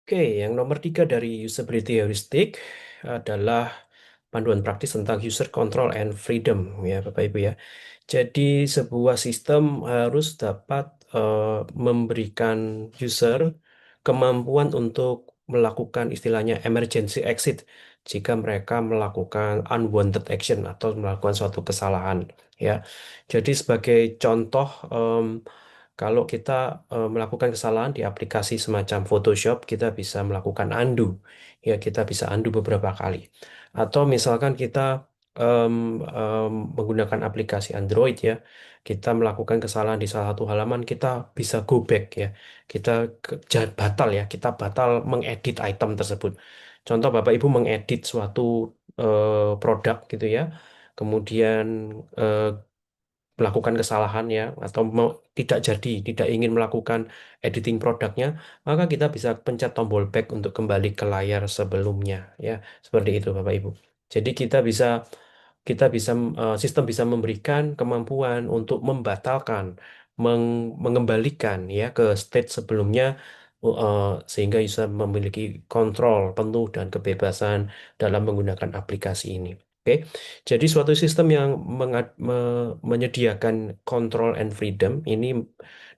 Oke, yang nomor tiga dari usability heuristic adalah panduan praktis tentang user control and freedom, ya Bapak Ibu ya. Jadi sebuah sistem harus dapat eh, memberikan user kemampuan untuk melakukan istilahnya emergency exit jika mereka melakukan unwanted action atau melakukan suatu kesalahan, ya. Jadi sebagai contoh, kalau kita melakukan kesalahan di aplikasi semacam Photoshop, kita bisa melakukan undo. Ya, kita bisa undo beberapa kali. Atau misalkan kita em, menggunakan aplikasi Android ya, kita melakukan kesalahan di salah satu halaman, kita bisa go back ya. Kita batal ya, kita batal mengedit item tersebut. Contoh Bapak Ibu mengedit suatu produk gitu ya. Kemudian eh, melakukan kesalahan ya atau tidak jadi tidak ingin melakukan editing produknya, maka kita bisa pencet tombol back untuk kembali ke layar sebelumnya ya, seperti itu Bapak Ibu. Jadi kita bisa sistem bisa memberikan kemampuan untuk membatalkan, mengembalikan ya ke state sebelumnya, sehingga bisa memiliki kontrol penuh dan kebebasan dalam menggunakan aplikasi ini. Oke, jadi suatu sistem yang menyediakan control and freedom ini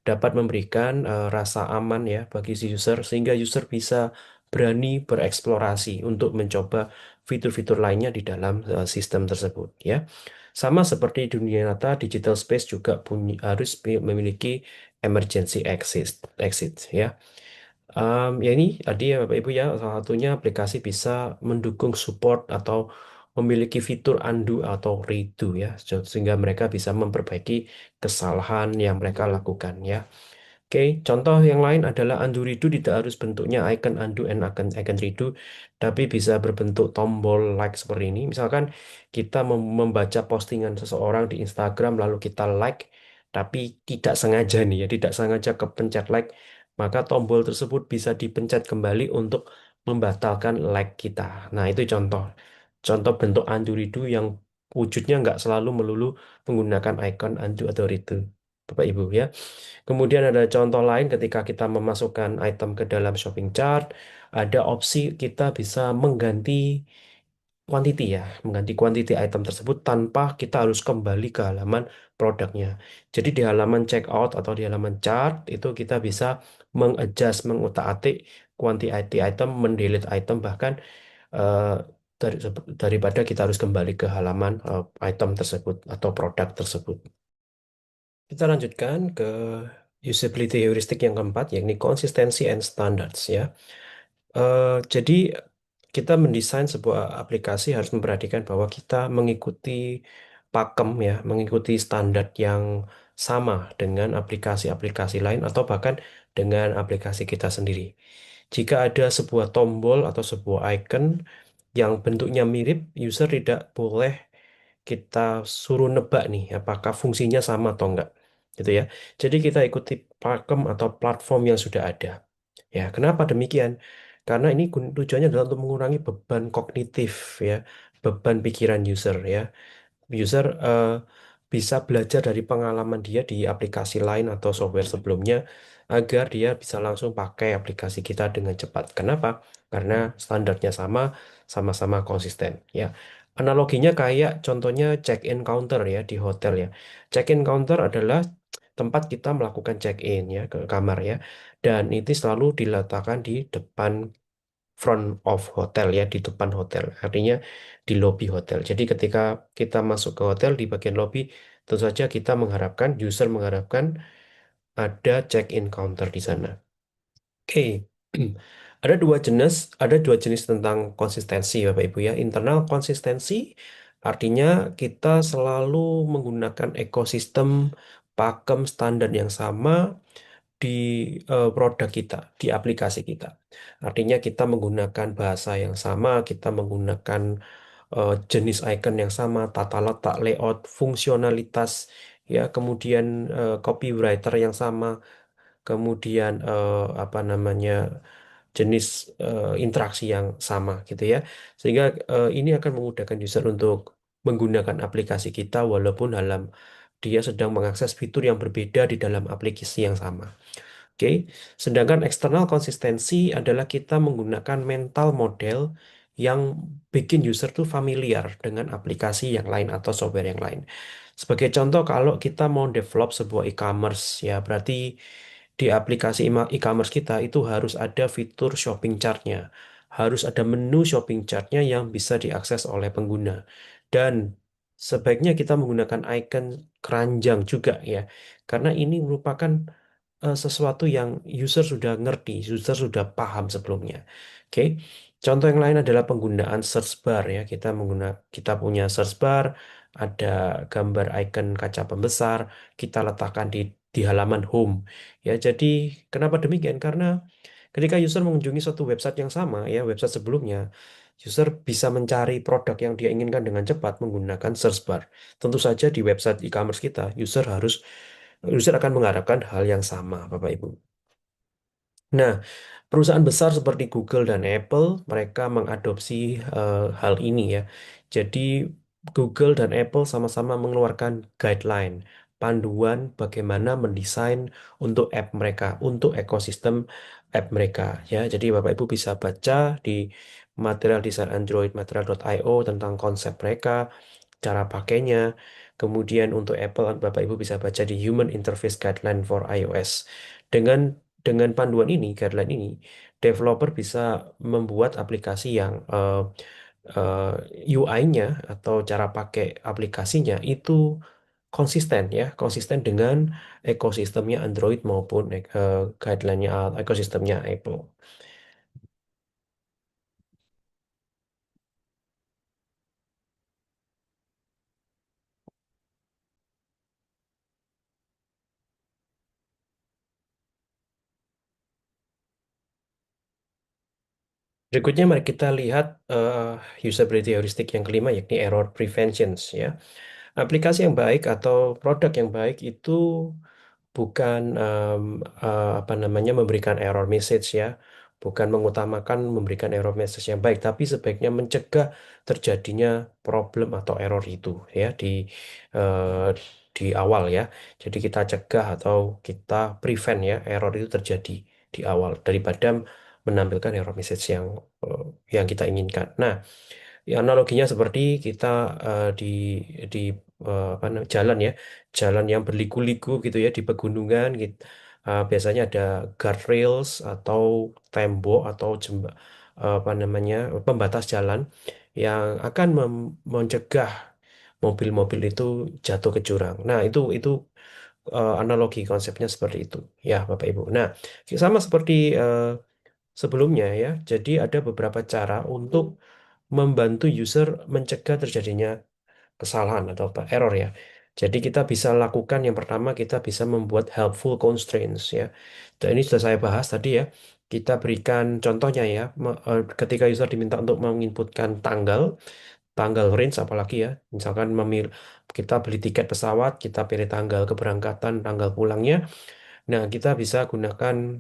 dapat memberikan rasa aman ya bagi si user sehingga user bisa berani bereksplorasi untuk mencoba fitur-fitur lainnya di dalam sistem tersebut ya. Sama seperti dunia nyata, digital space juga harus memiliki emergency exit ya. Ya ini tadi ya Bapak Ibu ya, salah satunya aplikasi bisa mendukung support atau memiliki fitur undo atau redo ya, sehingga mereka bisa memperbaiki kesalahan yang mereka lakukan ya. Oke, contoh yang lain adalah undo redo tidak harus bentuknya icon undo and icon redo, tapi bisa berbentuk tombol like seperti ini. Misalkan kita membaca postingan seseorang di Instagram lalu kita like, tapi tidak sengaja nih ya, tidak sengaja kepencet like, maka tombol tersebut bisa dipencet kembali untuk membatalkan like kita. Nah, itu contoh. Contoh bentuk undo redo yang wujudnya nggak selalu melulu menggunakan icon undo atau redo. Bapak Ibu ya. Kemudian ada contoh lain ketika kita memasukkan item ke dalam shopping chart, ada opsi kita bisa mengganti quantity ya, mengganti quantity item tersebut tanpa kita harus kembali ke halaman produknya. Jadi di halaman checkout atau di halaman chart itu kita bisa mengadjust, mengutak-atik quantity item, mendelete item bahkan eh, daripada kita harus kembali ke halaman item tersebut atau produk tersebut. Kita lanjutkan ke usability heuristik yang keempat, yakni konsistensi and standards ya. Jadi kita mendesain sebuah aplikasi harus memperhatikan bahwa kita mengikuti pakem ya, mengikuti standar yang sama dengan aplikasi-aplikasi lain atau bahkan dengan aplikasi kita sendiri. Jika ada sebuah tombol atau sebuah icon yang bentuknya mirip, user tidak boleh kita suruh nebak nih apakah fungsinya sama atau enggak gitu ya. Jadi kita ikuti pakem atau platform yang sudah ada. Ya, kenapa demikian? Karena ini tujuannya adalah untuk mengurangi beban kognitif ya, beban pikiran user ya. User bisa belajar dari pengalaman dia di aplikasi lain atau software sebelumnya agar dia bisa langsung pakai aplikasi kita dengan cepat. Kenapa? Karena standarnya sama, sama-sama konsisten ya. Analoginya kayak contohnya check-in counter ya di hotel ya. Check-in counter adalah tempat kita melakukan check-in ya ke kamar ya. Dan itu selalu diletakkan di depan front of hotel ya, di depan hotel. Artinya di lobi hotel. Jadi ketika kita masuk ke hotel di bagian lobi, tentu saja kita mengharapkan, user mengharapkan ada check-in counter di sana. Oke. Ada dua jenis tentang konsistensi Bapak Ibu ya. Internal konsistensi artinya kita selalu menggunakan ekosistem pakem standar yang sama di produk kita, di aplikasi kita. Artinya kita menggunakan bahasa yang sama, kita menggunakan jenis icon yang sama, tata letak, layout, fungsionalitas, ya, kemudian copywriter yang sama, kemudian apa namanya jenis interaksi yang sama gitu ya. Sehingga ini akan memudahkan user untuk menggunakan aplikasi kita walaupun dia sedang mengakses fitur yang berbeda di dalam aplikasi yang sama. Oke, sedangkan eksternal konsistensi adalah kita menggunakan mental model yang bikin user tuh familiar dengan aplikasi yang lain atau software yang lain. Sebagai contoh, kalau kita mau develop sebuah e-commerce, ya berarti di aplikasi e-commerce kita itu harus ada fitur shopping chartnya, harus ada menu shopping chartnya yang bisa diakses oleh pengguna. Dan sebaiknya kita menggunakan icon keranjang juga ya, karena ini merupakan sesuatu yang user sudah ngerti, user sudah paham sebelumnya. Oke. Contoh yang lain adalah penggunaan search bar ya. Kita punya search bar, ada gambar icon kaca pembesar, kita letakkan di halaman home. Ya, jadi kenapa demikian? Karena ketika user mengunjungi suatu website yang sama ya, website sebelumnya, user bisa mencari produk yang dia inginkan dengan cepat menggunakan search bar. Tentu saja di website e-commerce kita, user akan mengharapkan hal yang sama, Bapak Ibu. Nah, perusahaan besar seperti Google dan Apple, mereka mengadopsi hal ini ya. Jadi Google dan Apple sama-sama mengeluarkan guideline, panduan bagaimana mendesain untuk app mereka, untuk ekosistem app mereka ya. Jadi Bapak Ibu bisa baca di material desain Android, material.io tentang konsep mereka, cara pakainya. Kemudian untuk Apple, Bapak Ibu bisa baca di Human Interface Guideline for iOS. Dengan panduan ini, guideline ini, developer bisa membuat aplikasi yang UI-nya atau cara pakai aplikasinya itu konsisten ya, konsisten dengan ekosistemnya Android maupun guideline-nya ekosistemnya Apple. Berikutnya mari kita lihat usability heuristic yang kelima yakni error preventions ya. Aplikasi yang baik atau produk yang baik itu bukan apa namanya memberikan error message ya, bukan mengutamakan memberikan error message yang baik, tapi sebaiknya mencegah terjadinya problem atau error itu ya eh, di awal ya. Jadi kita cegah atau kita prevent ya error itu terjadi di awal daripada menampilkan error message eh, yang kita inginkan. Nah, ya, analoginya seperti kita di apa jalan ya, jalan yang berliku-liku gitu ya di pegunungan gitu. Biasanya ada guardrails atau tembok atau apa namanya pembatas jalan yang akan mencegah mobil-mobil itu jatuh ke jurang. Nah, itu analogi konsepnya seperti itu ya Bapak Ibu. Nah, sama seperti sebelumnya ya. Jadi ada beberapa cara untuk membantu user mencegah terjadinya kesalahan atau apa error ya. Jadi kita bisa lakukan yang pertama kita bisa membuat helpful constraints ya. Dan ini sudah saya bahas tadi ya. Kita berikan contohnya ya, ketika user diminta untuk menginputkan tanggal, tanggal range apalagi ya. Misalkan kita beli tiket pesawat, kita pilih tanggal keberangkatan, tanggal pulangnya. Nah, kita bisa gunakan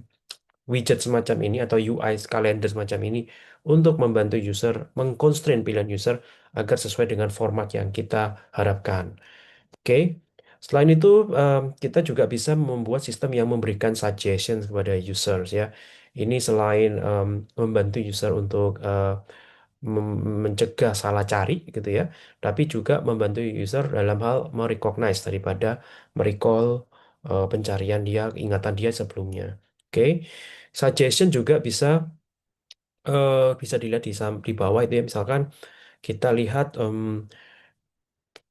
widget semacam ini atau UI kalender semacam ini untuk membantu user mengconstrain pilihan user agar sesuai dengan format yang kita harapkan. Oke. Selain itu, kita juga bisa membuat sistem yang memberikan suggestion kepada users ya. Ini selain membantu user untuk mencegah salah cari gitu ya, tapi juga membantu user dalam hal merecognize daripada merecall pencarian dia, ingatan dia sebelumnya. Oke. Suggestion juga bisa dilihat di bawah itu ya. Misalkan kita lihat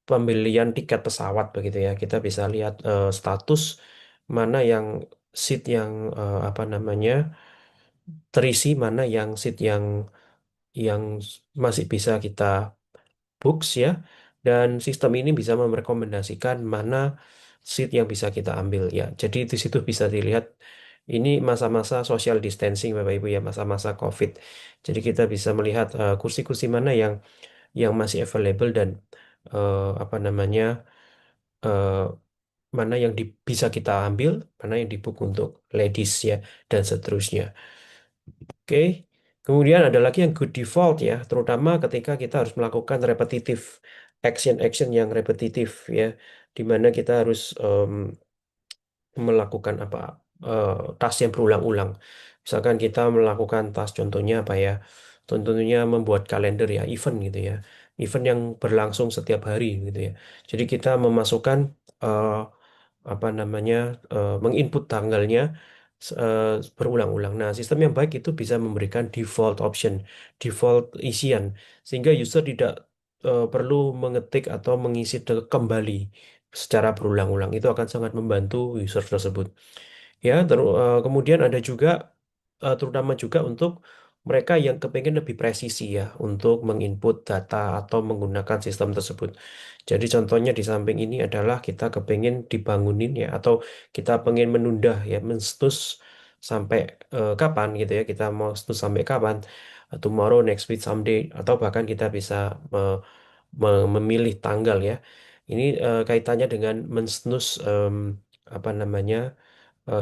pembelian tiket pesawat begitu ya. Kita bisa lihat status mana yang seat yang apa namanya terisi, mana yang seat yang masih bisa kita books ya. Dan sistem ini bisa merekomendasikan mana seat yang bisa kita ambil ya. Jadi di situ bisa dilihat ini masa-masa social distancing Bapak Ibu ya, masa-masa COVID. Jadi kita bisa melihat kursi-kursi mana yang masih available dan apa namanya eh, mana yang bisa kita ambil, mana yang dibook untuk ladies ya dan seterusnya. Oke. Kemudian ada lagi yang good default ya, terutama ketika kita harus melakukan repetitif action-action yang repetitif ya, di mana kita harus melakukan apa? task yang berulang-ulang. Misalkan kita melakukan task contohnya apa ya? Contohnya membuat kalender ya, event gitu ya. Event yang berlangsung setiap hari gitu ya. Jadi kita memasukkan eh, apa namanya menginput tanggalnya berulang-ulang. Nah, sistem yang baik itu bisa memberikan default option, default isian, sehingga user tidak perlu mengetik atau mengisi kembali secara berulang-ulang. Itu akan sangat membantu user tersebut. Ya, kemudian ada juga terutama juga untuk mereka yang kepengen lebih presisi ya untuk menginput data atau menggunakan sistem tersebut. Jadi contohnya di samping ini adalah kita kepengen dibangunin ya atau kita pengen menunda ya menstus sampai kapan gitu ya kita mau stus sampai kapan, tomorrow, next week, someday atau bahkan kita bisa memilih tanggal ya. Ini kaitannya dengan mensnus apa namanya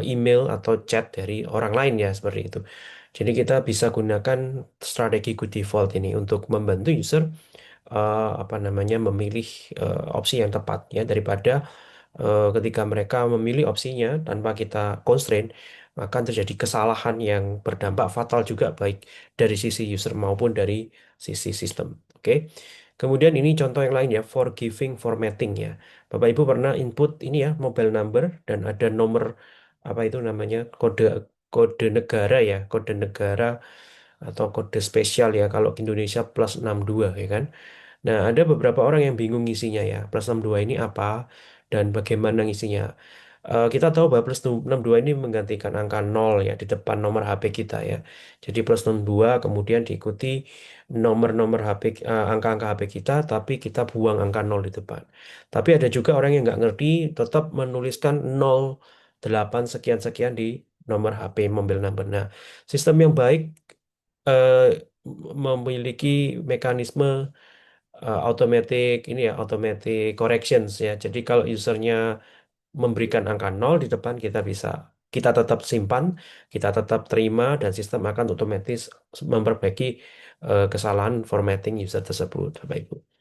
email atau chat dari orang lain ya seperti itu. Jadi kita bisa gunakan strategi good default ini untuk membantu user apa namanya memilih opsi yang tepat ya daripada ketika mereka memilih opsinya tanpa kita constraint maka terjadi kesalahan yang berdampak fatal juga baik dari sisi user maupun dari sisi sistem. Oke. Kemudian ini contoh yang lain ya, forgiving formatting ya. Bapak Ibu pernah input ini ya, mobile number dan ada nomor apa itu namanya kode kode negara ya, kode negara atau kode spesial ya kalau di Indonesia +62 ya kan. Nah, ada beberapa orang yang bingung ngisinya ya. +62 ini apa dan bagaimana ngisinya. Kita tahu bahwa +62 ini menggantikan angka 0 ya di depan nomor HP kita ya. Jadi +62 kemudian diikuti nomor-nomor HP, angka-angka HP kita, tapi kita buang angka 0 di depan. Tapi ada juga orang yang nggak ngerti tetap menuliskan 08 sekian-sekian di nomor HP mobil number. Nah, sistem yang baik eh, memiliki mekanisme automatic ini ya automatic corrections ya. Jadi kalau usernya memberikan angka 0 di depan kita tetap simpan, kita tetap terima dan sistem akan otomatis memperbaiki kesalahan formatting user tersebut, Bapak Ibu.